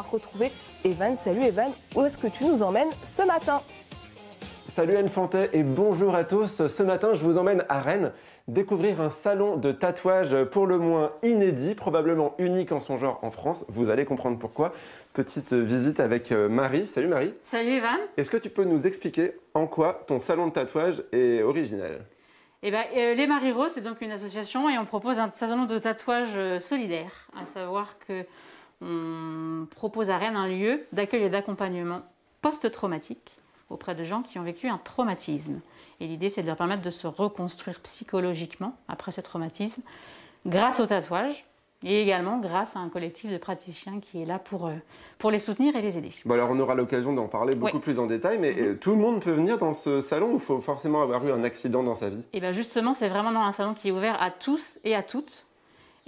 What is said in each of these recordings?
va retrouver Evan. Salut Evan, où est-ce que tu nous emmènes ce matin? Salut Anne Fantet et bonjour à tous. Ce matin, je vous emmène à Rennes découvrir un salon de tatouage pour le moins inédit, probablement unique en son genre en France. Vous allez comprendre pourquoi. Petite visite avec Marie. Salut Marie. Salut Evan. Est-ce que tu peux nous expliquer en quoi ton salon de tatouage est original? Les Marie Rose, c'est donc une association et on propose un salon de tatouage solidaire. À savoir qu'on propose à Rennes un lieu d'accueil et d'accompagnement post-traumatique auprès de gens qui ont vécu un traumatisme. Et l'idée, c'est de leur permettre de se reconstruire psychologiquement après ce traumatisme grâce au tatouage et également grâce à un collectif de praticiens qui est là pour les soutenir et les aider. Bon, alors on aura l'occasion d'en parler beaucoup plus en détail, mais tout le monde peut venir dans ce salon ou il faut forcément avoir eu un accident dans sa vie? Et bien justement, c'est vraiment dans un salon qui est ouvert à tous et à toutes.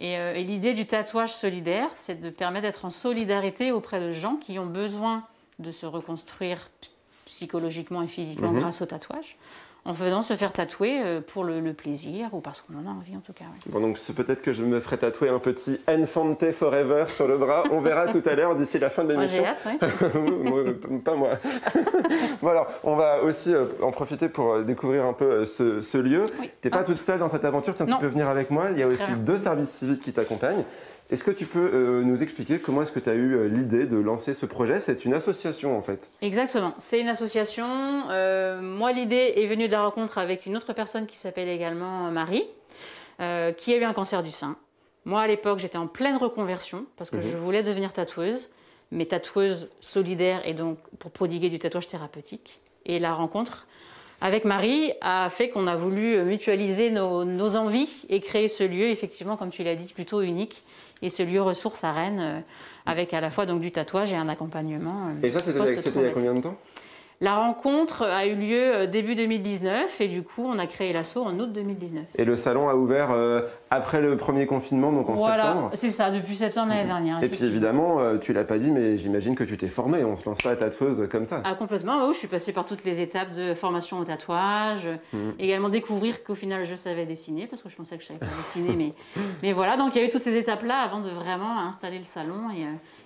Et l'idée du tatouage solidaire, c'est de permettre d'être en solidarité auprès de gens qui ont besoin de se reconstruire psychologiquement et physiquement grâce au tatouage, en faisant se faire tatouer pour le plaisir ou parce qu'on en a envie en tout cas. Oui. Bon, donc c'est peut-être que je me ferai tatouer un petit Anne Fantet Forever sur le bras. On verra tout à l'heure d'ici la fin de l'émission. Moi j'ai hâte, oui. Pas moi. Bon alors, on va aussi en profiter pour découvrir un peu ce lieu. Oui. Tu n'es pas toute seule dans cette aventure, tiens, tu peux venir avec moi. Il y a aussi deux services civiques qui t'accompagnent. Est-ce que tu peux nous expliquer comment est-ce que tu as eu l'idée de lancer ce projet? C'est une association en fait. Exactement, c'est une association. Moi l'idée est venue de la rencontre avec une autre personne qui s'appelle également Marie, qui a eu un cancer du sein. Moi à l'époque j'étais en pleine reconversion parce que je voulais devenir tatoueuse, mais tatoueuse solidaire et donc pour prodiguer du tatouage thérapeutique. Et la rencontre avec Marie a fait qu'on a voulu mutualiser nos envies et créer ce lieu, effectivement, comme tu l'as dit, plutôt unique. Et ce lieu ressource à Rennes, avec à la fois donc, du tatouage et un accompagnement. Et ça, c'était il y a combien de temps? La rencontre a eu lieu début 2019 et du coup, on a créé l'asso en août 2019. Et le salon a ouvert après le premier confinement, donc en septembre? Voilà, c'est ça, depuis septembre l'année dernière. Et puis évidemment, tu l'as pas dit, mais j'imagine que tu t'es formée. On se lance pas à tatoueuse comme ça. Ah, complètement, oui, je suis passée par toutes les étapes de formation au tatouage. Également découvrir qu'au final, je savais dessiner, parce que je pensais que je savais pas dessiner. mais voilà, donc il y a eu toutes ces étapes-là avant de vraiment installer le salon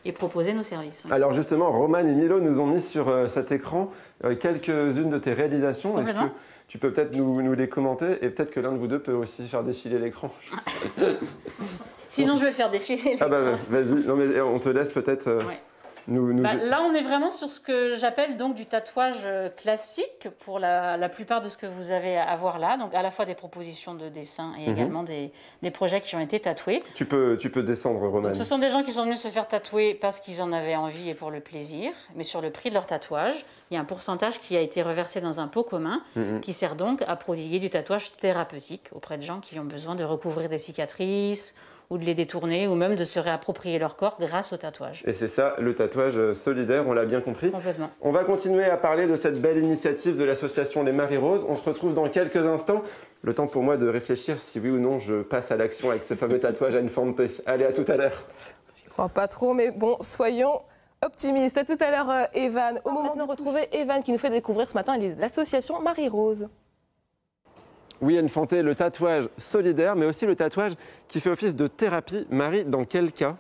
et proposer nos services. Alors justement, Romane et Milo nous ont mis sur cet écran quelques-unes de tes réalisations. Est-ce que tu peux peut-être nous les commenter et peut-être que l'un de vous deux peut aussi faire défiler l'écran? Sinon, je vais faire défiler l'écran. Ah bah vas-y, non mais on te laisse peut-être... Là, on est vraiment sur ce que j'appelle donc du tatouage classique pour la plupart de ce que vous avez à voir là. Donc à la fois des propositions de dessin et également des projets qui ont été tatoués. Tu peux descendre, Romane. Ce sont des gens qui sont venus se faire tatouer parce qu'ils en avaient envie et pour le plaisir. Mais sur le prix de leur tatouage, il y a un pourcentage qui a été reversé dans un pot commun qui sert donc à prodiguer du tatouage thérapeutique auprès de gens qui ont besoin de recouvrir des cicatrices ou de les détourner, ou même de se réapproprier leur corps grâce au tatouage. Et c'est ça, le tatouage solidaire, on l'a bien compris. Complètement. On va continuer à parler de cette belle initiative de l'association Les Marie Rose. On se retrouve dans quelques instants. Le temps pour moi de réfléchir si oui ou non je passe à l'action avec ce fameux tatouage à Anne Fantet. Allez, à tout à l'heure. J'y crois pas trop, mais bon, soyons optimistes. À tout à l'heure, Evan. Au moment de retrouver Evan qui nous fait découvrir ce matin l'association Marie Rose. Oui, Anne Fantet, le tatouage solidaire, mais aussi le tatouage qui fait office de thérapie. Marie, dans quel cas?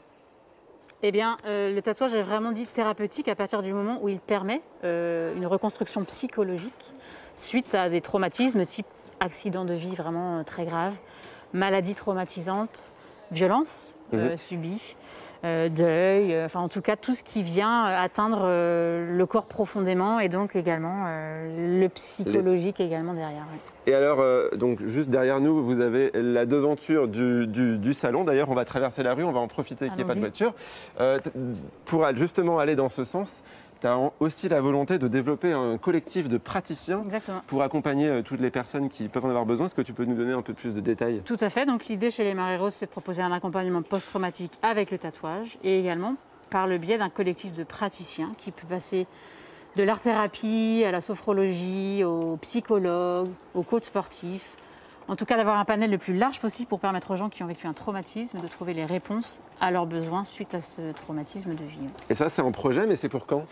Eh bien, le tatouage est vraiment dit thérapeutique à partir du moment où il permet une reconstruction psychologique suite à des traumatismes type accident de vie vraiment très grave, maladie traumatisante, violence subie, deuil, enfin en tout cas tout ce qui vient atteindre le corps profondément et donc également le psychologique également derrière. Oui. Et alors, donc juste derrière nous, vous avez la devanture du salon. D'ailleurs, on va traverser la rue, on va en profiter qu'il n'y ait pas de voiture. Pour justement aller dans ce sens, tu as aussi la volonté de développer un collectif de praticiens pour accompagner toutes les personnes qui peuvent en avoir besoin. Est-ce que tu peux nous donner un peu plus de détails? Tout à fait. Donc l'idée chez les Marie Rose, c'est de proposer un accompagnement post-traumatique avec le tatouage et également par le biais d'un collectif de praticiens qui peut passer de l'art-thérapie à la sophrologie, aux psychologues, aux coachs sportifs. En tout cas, d'avoir un panel le plus large possible pour permettre aux gens qui ont vécu un traumatisme de trouver les réponses à leurs besoins suite à ce traumatisme de vie. Et ça, c'est en projet, mais c'est pour quand?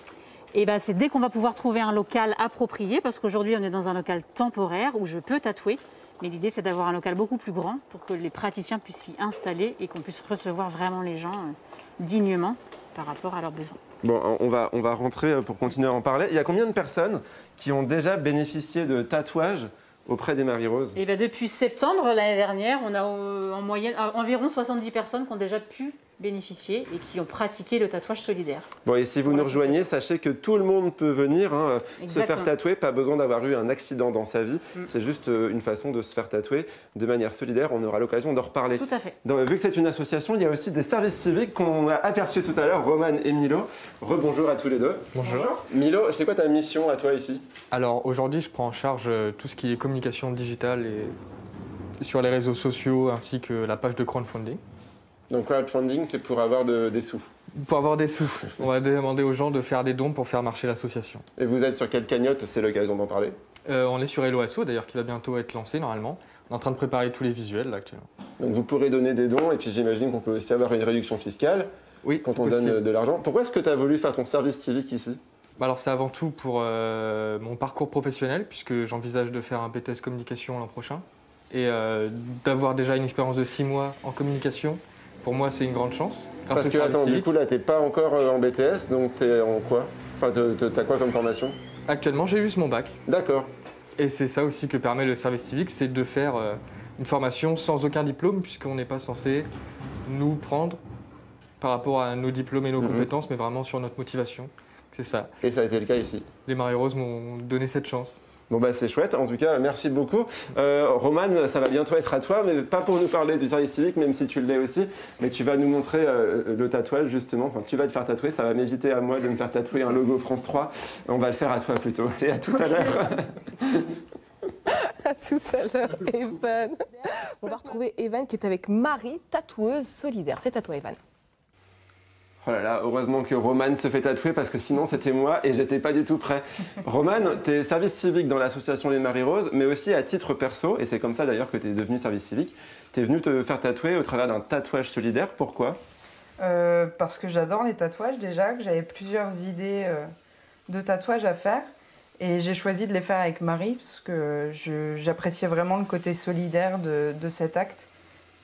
Et ben, c'est dès qu'on va pouvoir trouver un local approprié, parce qu'aujourd'hui, on est dans un local temporaire où je peux tatouer. Mais l'idée, c'est d'avoir un local beaucoup plus grand pour que les praticiens puissent s'y installer et qu'on puisse recevoir vraiment les gens dignement par rapport à leurs besoins. Bon, on va rentrer pour continuer à en parler. Il y a combien de personnes qui ont déjà bénéficié de tatouages auprès des Marie-Rose? Et bien, depuis septembre l'année dernière, on a en moyenne environ 70 personnes qui ont déjà pu bénéficier et qui ont pratiqué le tatouage solidaire. Bon, et si vous nous rejoignez, sachez que tout le monde peut venir se faire tatouer, pas besoin d'avoir eu un accident dans sa vie. C'est juste une façon de se faire tatouer de manière solidaire. On aura l'occasion d'en reparler. Tout à fait. Vu que c'est une association, il y a aussi des services civiques qu'on a aperçus tout à l'heure, Roman et Milo. Rebonjour à tous les deux. Bonjour. Milo, c'est quoi ta mission à toi ici? Alors aujourd'hui, je prends en charge tout ce qui est communication digitale et sur les réseaux sociaux ainsi que la page de crowdfunding. Donc crowdfunding, c'est pour avoir des sous. Pour avoir des sous, on va demander aux gens de faire des dons pour faire marcher l'association. Et vous êtes sur quelle cagnotte? C'est l'occasion d'en parler. On est sur Hello Asso, d'ailleurs, qui va bientôt être lancé normalement. On est en train de préparer tous les visuels là, actuellement. Donc vous pourrez donner des dons et puis j'imagine qu'on peut aussi avoir une réduction fiscale quand on donne de l'argent. Pourquoi est-ce que tu as voulu faire ton service civique ici? Alors c'est avant tout pour mon parcours professionnel, puisque j'envisage de faire un BTS communication l'an prochain. Et d'avoir déjà une expérience de 6 mois en communication, pour moi c'est une grande chance. Parce que attends, du coup là t'es pas encore en BTS, donc t'es en quoi? Enfin t'as quoi comme formation? Actuellement j'ai juste mon bac. D'accord. Et c'est ça aussi que permet le service civique, c'est de faire une formation sans aucun diplôme, puisqu'on n'est pas censé nous prendre par rapport à nos diplômes et nos compétences, mais vraiment sur notre motivation. C'est ça. Et ça a été le cas ici? Les Marie-Rose m'ont donné cette chance. Bon bah c'est chouette, en tout cas merci beaucoup. Roman, ça va bientôt être à toi, mais pas pour nous parler du service civique, même si tu l'es aussi, mais tu vas nous montrer le tatouage justement. Enfin, tu vas te faire tatouer, ça va m'éviter à moi de me faire tatouer un logo France 3. On va le faire à toi plutôt. Allez, à tout à l'heure. À tout à l'heure, Evan. On va retrouver Evan qui est avec Marie, tatoueuse solidaire. C'est à toi, Evan. Oh là là, heureusement que Roman se fait tatouer parce que sinon c'était moi et j'étais pas du tout prêt. Roman, tu es service civique dans l'association Les Marie-Rose, mais aussi à titre perso, et c'est comme ça d'ailleurs que tu es devenu service civique. Tu es venu te faire tatouer au travers d'un tatouage solidaire. Pourquoi? Parce que j'adore les tatouages déjà, que j'avais plusieurs idées de tatouages à faire. Et j'ai choisi de les faire avec Marie parce que j'appréciais vraiment le côté solidaire de cet acte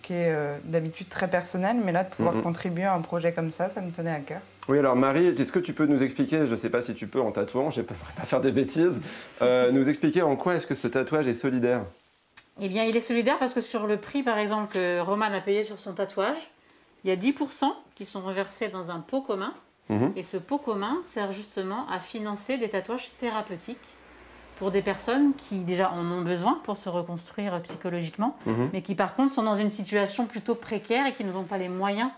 qui est d'habitude très personnel, mais là de pouvoir contribuer à un projet comme ça me tenait à cœur. Oui, alors Marie, est-ce que tu peux nous expliquer, je ne sais pas si tu peux en tatouant, je ne vais pas faire des bêtises, nous expliquer en quoi est-ce que ce tatouage est solidaire? Eh bien, il est solidaire parce que sur le prix, par exemple, que Roman a payé sur son tatouage, il y a 10% qui sont reversés dans un pot commun. Et ce pot commun sert justement à financer des tatouages thérapeutiques pour des personnes qui déjà en ont besoin pour se reconstruire psychologiquement, mais qui par contre sont dans une situation plutôt précaire et qui n'ont pas les moyens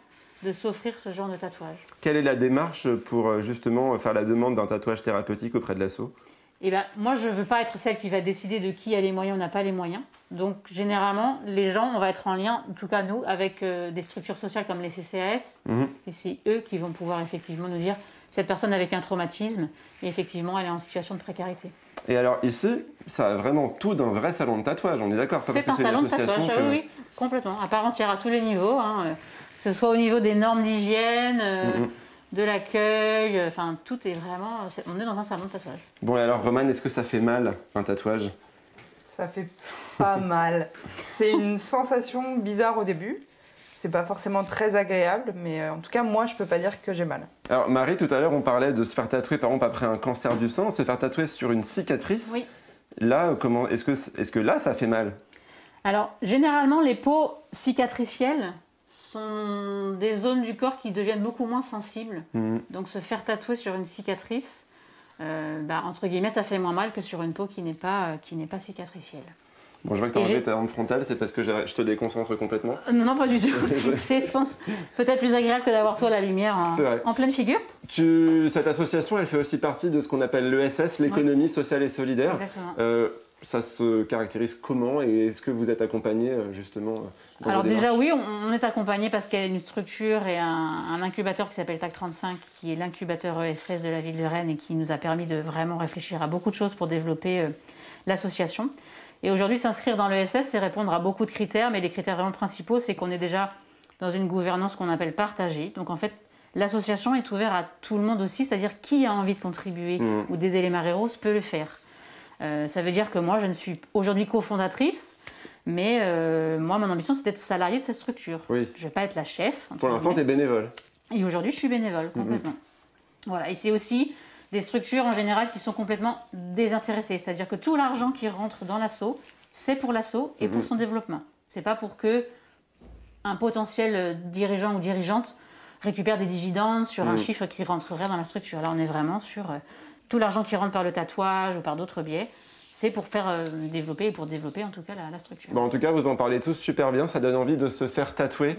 de s'offrir ce genre de tatouage. Quelle est la démarche pour justement faire la demande d'un tatouage thérapeutique auprès de l'asso? Eh ben, moi, je ne veux pas être celle qui va décider de qui a les moyens ou n'a pas les moyens. Donc, généralement, les gens, on va être en lien, en tout cas nous, avec des structures sociales comme les CCAS. Et c'est eux qui vont pouvoir effectivement nous dire cette personne avec un traumatisme, et effectivement, elle est en situation de précarité. Et alors ici, ça a vraiment tout d'un vrai salon de tatouage, on est d'accord? C'est un salon de tatouage, oui, complètement. À part entière, à tous les niveaux, que ce soit au niveau des normes d'hygiène, de l'accueil, enfin tout est vraiment... On est dans un salon de tatouage. Bon, et alors Roman, est-ce que ça fait mal, un tatouage? Ça fait pas mal. C'est une sensation bizarre au début. C'est pas forcément très agréable, mais en tout cas, moi, je peux pas dire que j'ai mal. Alors Marie, tout à l'heure, on parlait de se faire tatouer, par exemple, après un cancer du sein, se faire tatouer sur une cicatrice. Oui. Là, est-ce que là, ça fait mal? Alors, généralement, les peaux cicatricielles sont des zones du corps qui deviennent beaucoup moins sensibles. Donc, se faire tatouer sur une cicatrice, entre guillemets, ça fait moins mal que sur une peau qui n'est pas cicatricielle. Bon, je vois que tu as enlevé ta lampe frontale, c'est parce que je te déconcentre complètement? Non, pas du tout. C'est, je pense, peut-être plus agréable que d'avoir toi la lumière en pleine figure. Cette association, elle fait aussi partie de ce qu'on appelle l'ESS, l'économie sociale et solidaire. Exactement. Ça se caractérise comment et est-ce que vous êtes accompagné justement dans Alors vos déjà démarches? oui, on est accompagné parce qu'il y a une structure et un incubateur qui s'appelle TAC 35, qui est l'incubateur ESS de la ville de Rennes et qui nous a permis de vraiment réfléchir à beaucoup de choses pour développer l'association. Et aujourd'hui, s'inscrire dans l'ESS, c'est répondre à beaucoup de critères, mais les critères vraiment principaux, c'est qu'on est déjà dans une gouvernance qu'on appelle partagée. Donc en fait, l'association est ouverte à tout le monde aussi, c'est-à-dire qui a envie de contribuer ou d'aider les Marie-Rose peut le faire. Ça veut dire que moi, je ne suis aujourd'hui cofondatrice, mais moi, mon ambition, c'est d'être salariée de cette structure. Oui. Je ne vais pas être la chef. Pour l'instant, tu es bénévole. Et aujourd'hui, je suis bénévole, complètement. Voilà. Et c'est aussi des structures en général qui sont complètement désintéressées. C'est-à-dire que tout l'argent qui rentre dans l'asso, c'est pour l'asso et pour son développement. C'est pas pour que un potentiel dirigeant ou dirigeante récupère des dividendes sur un chiffre qui rentrerait dans la structure. Là, on est vraiment sur tout l'argent qui rentre par le tatouage ou par d'autres biais. C'est pour faire développer, et pour développer en tout cas la structure. Bon, en tout cas, vous en parlez tous super bien, ça donne envie de se faire tatouer.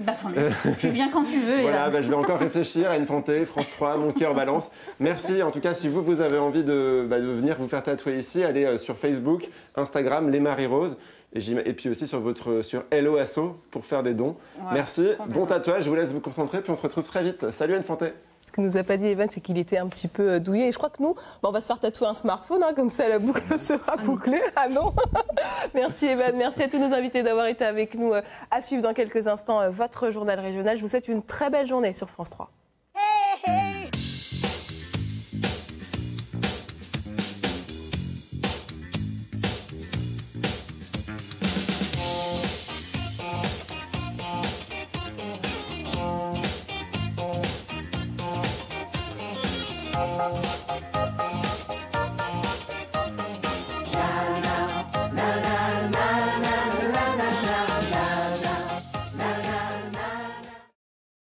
Tu viens quand tu veux. Voilà, je vais encore réfléchir à Infante, France 3, Mon Cœur Balance. Merci, en tout cas, si vous avez envie de venir vous faire tatouer ici, allez sur Facebook, Instagram, Les Marie Rose, et puis aussi sur Hello Asso pour faire des dons. Ouais, merci, bon tatouage, je vous laisse vous concentrer, puis on se retrouve très vite. Salut Infante. Ce que nous a pas dit Evan, c'est qu'il était un petit peu douillet. Et je crois que nous, on va se faire tatouer un smartphone, comme ça la boucle sera bouclée. Ah non. Merci Evan, merci à tous nos invités d'avoir été avec nous. À suivre dans quelques instants votre journal régional. Je vous souhaite une très belle journée sur France 3. Hey, hey.